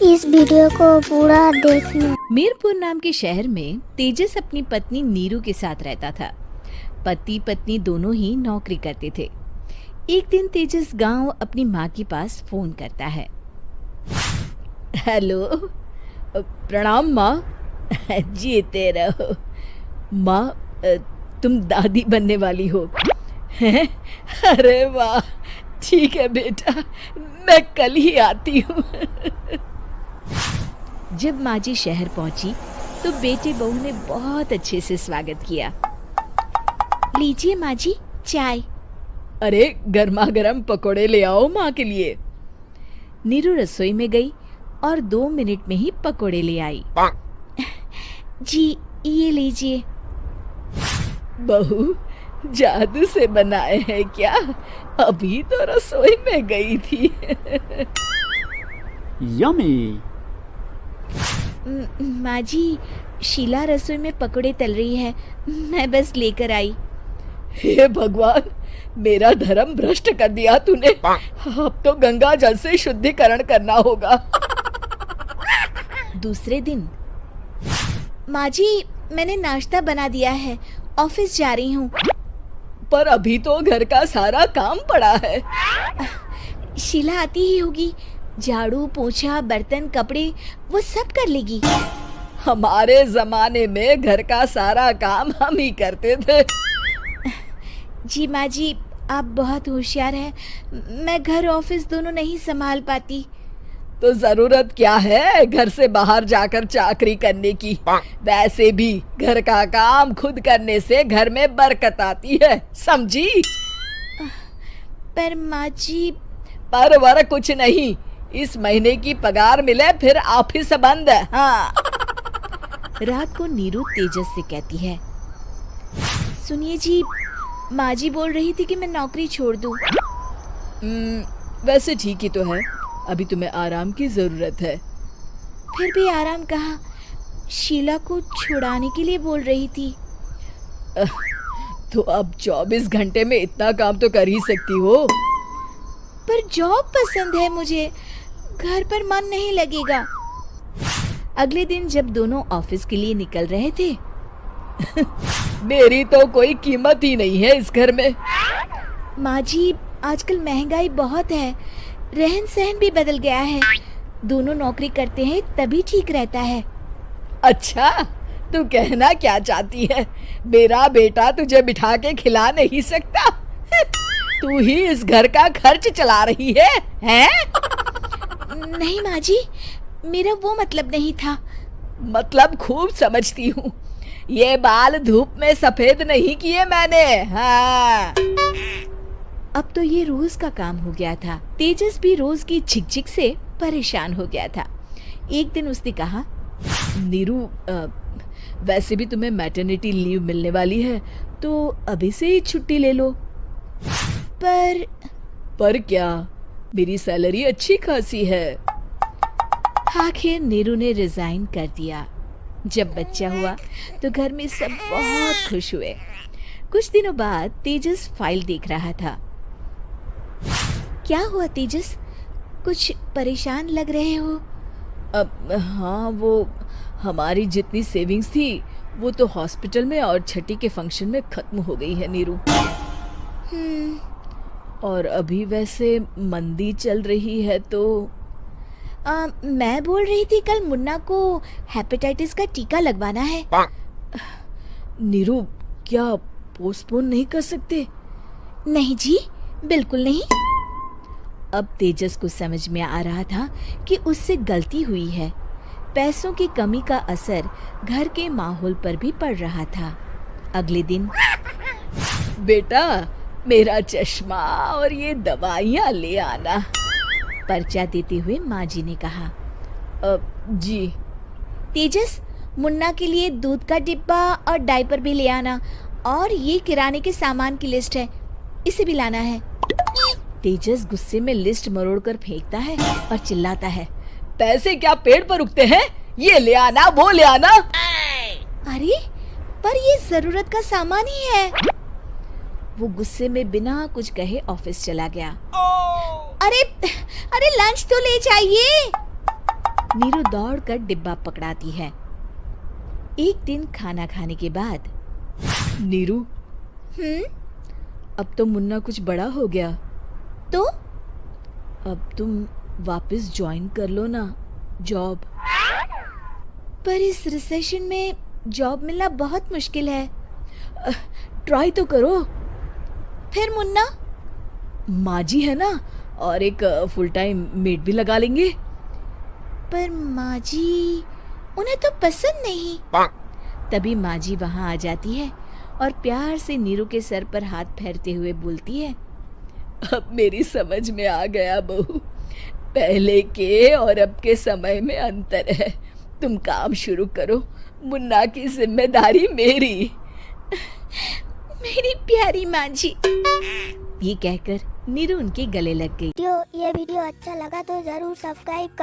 इस वीडियो को पूरा देखना। मीरपुर नाम के शहर में तेजस अपनी पत्नी नीरू के साथ रहता था। पति पत्नी दोनों ही नौकरी करते थे। एक दिन तेजस गांव अपनी माँ के पास फोन करता है। हेलो, प्रणाम माँ। जीते रहो माँ, तुम दादी बनने वाली हो। अरे वाह, ठीक है बेटा, मैं कल ही आती हूँ। जब माँ जी शहर पहुंची तो बेटे बहू ने बहुत अच्छे से स्वागत किया। लीजिए माँ जी चाय। अरे गर्मा गर्म पकोड़े ले आओ माँ के लिए। नीरू रसोई में गई और 2 मिनट में ही पकोड़े ले आई। जी ये लीजिए। बहू जादू से बनाए हैं क्या? अभी तो रसोई में गई थी। यम्मी। माँ जी, शीला रसोई में पकोड़े तल रही है, मैं बस लेकर आई। हे भगवान, मेरा धर्म भ्रष्ट कर दिया तूने। अब तो गंगा जल से शुद्धिकरण करना होगा। दूसरे दिन, माँ जी मैंने नाश्ता बना दिया है, ऑफिस जा रही हूँ। पर अभी तो घर का सारा काम पड़ा है। शीला आती ही होगी, झाड़ू पोछा बर्तन कपड़े वो सब कर लेगी। हमारे जमाने में घर का सारा काम हम ही करते थे। जी माँ जी, आप बहुत होशियार हैं, मैं घर ऑफिस दोनों नहीं संभाल पाती। तो जरूरत क्या है घर से बाहर जाकर चाकरी करने की? वैसे भी घर का काम खुद करने से घर में बरकत आती है, समझी? पर माँ जी। पर वर कुछ नहीं, इस महीने की पगार मिले फिर ऑफिस बंद है। हाँ। रात को नीरू तेजस से कहती है, सुनिए जी, माँ जी बोल रही थी कि मैं नौकरी छोड़ दूं। वैसे ठीक ही तो है, अभी तुम्हें आराम की जरूरत है। फिर भी आराम कहाँ, शीला को छुड़ाने के लिए बोल रही थी। तो अब 24 घंटे में इतना काम तो कर ही सकती हो। पर जॉब पसंद है मुझे, घर पर मन नहीं लगेगा। अगले दिन जब दोनों ऑफिस के लिए निकल रहे थे, मेरी तो कोई कीमत ही नहीं है इस घर में। माँ जी, आजकल महंगाई बहुत है, रहन सहन भी बदल गया है, दोनों नौकरी करते हैं तभी ठीक रहता है। अच्छा, तू कहना क्या चाहती है? मेरा बेटा तुझे बिठा के खिला नहीं सकता? तू ही इस घर का खर्च चला रही है, हैं? नहीं माँ जी, मेरा वो मतलब नहीं था। मतलब खूब समझती हूँ, ये बाल धूप में सफेद नहीं किए मैंने। हाँ। अब तो ये रोज का काम हो गया था। तेजस भी रोज की झिकझिक से परेशान हो गया था। एक दिन उसने कहा, नीरू, वैसे भी तुम्हें मैटरनिटी लीव मिलने वाली है, तो अभी से ही छुट्टी ले लो। पर क्या, मेरी सैलरी अच्छी खासी है। आखिर नीरू ने रिजाइन कर दिया। जब बच्चा हुआ तो घर में सब बहुत खुश हुए। कुछ दिनों बाद तेजस फाइल देख रहा था। क्या हुआ तेजस, कुछ परेशान लग रहे हो? हाँ, वो हमारी जितनी सेविंग्स थी वो तो हॉस्पिटल में और छठी के फंक्शन में खत्म हो गई है नीरू। और अभी वैसे मंदी चल रही है तो मैं बोल रही थी कल मुन्ना को हेपेटाइटिस का टीका लगवाना है। नीरू, क्या पोस्टपोन नहीं कर सकते? नहीं जी, बिल्कुल नहीं। अब तेजस को समझ में आ रहा था कि उससे गलती हुई है। पैसों की कमी का असर घर के माहौल पर भी पड़ रहा था। अगले दिन, बेटा मेरा चश्मा और ये दवाइयाँ ले आना, पर्चा देते हुए माँ जी ने कहा। जी। तेजस, मुन्ना के लिए दूध का डिब्बा और डायपर भी ले आना, और ये किराने के सामान की लिस्ट है, इसे भी लाना है। तेजस गुस्से में लिस्ट मरोड़कर फेंकता है और चिल्लाता है, पैसे क्या पेड़ पर उगते हैं? ये ले आना, वो ले आना। अरे पर ये जरूरत का सामान ही है। वो गुस्से में बिना कुछ कहे ऑफिस चला गया। अरे लंच तो ले जाइए। नीरू दौड़कर डिब्बा पकड़ाती है। एक दिन खाना खाने के बाद, नीरू, अब तो मुन्ना कुछ बड़ा हो गया, तो अब तुम वापस ज्वाइन कर लो ना जॉब। पर इस रिसेशन में जॉब मिलना बहुत मुश्किल है। ट्राई तो करो। फिर मुन्ना, माँ जी है ना, और एक फुल टाइम मेड भी लगा लेंगे। पर माँ जी, उन्हें तो पसंद नहीं। तभी माँ जी वहाँ आ जाती है और प्यार से नीरू के सर पर हाथ फेरते हुए बोलती है, अब मेरी समझ में आ गया बहू, पहले के और अब के समय में अंतर है। तुम काम शुरू करो, मुन्ना की जिम्मेदारी मेरी। मेरी प्यारी माँ जी। ये कहकर नीरू उनके गले लग गई। ये वीडियो अच्छा लगा तो जरूर सब्सक्राइब कर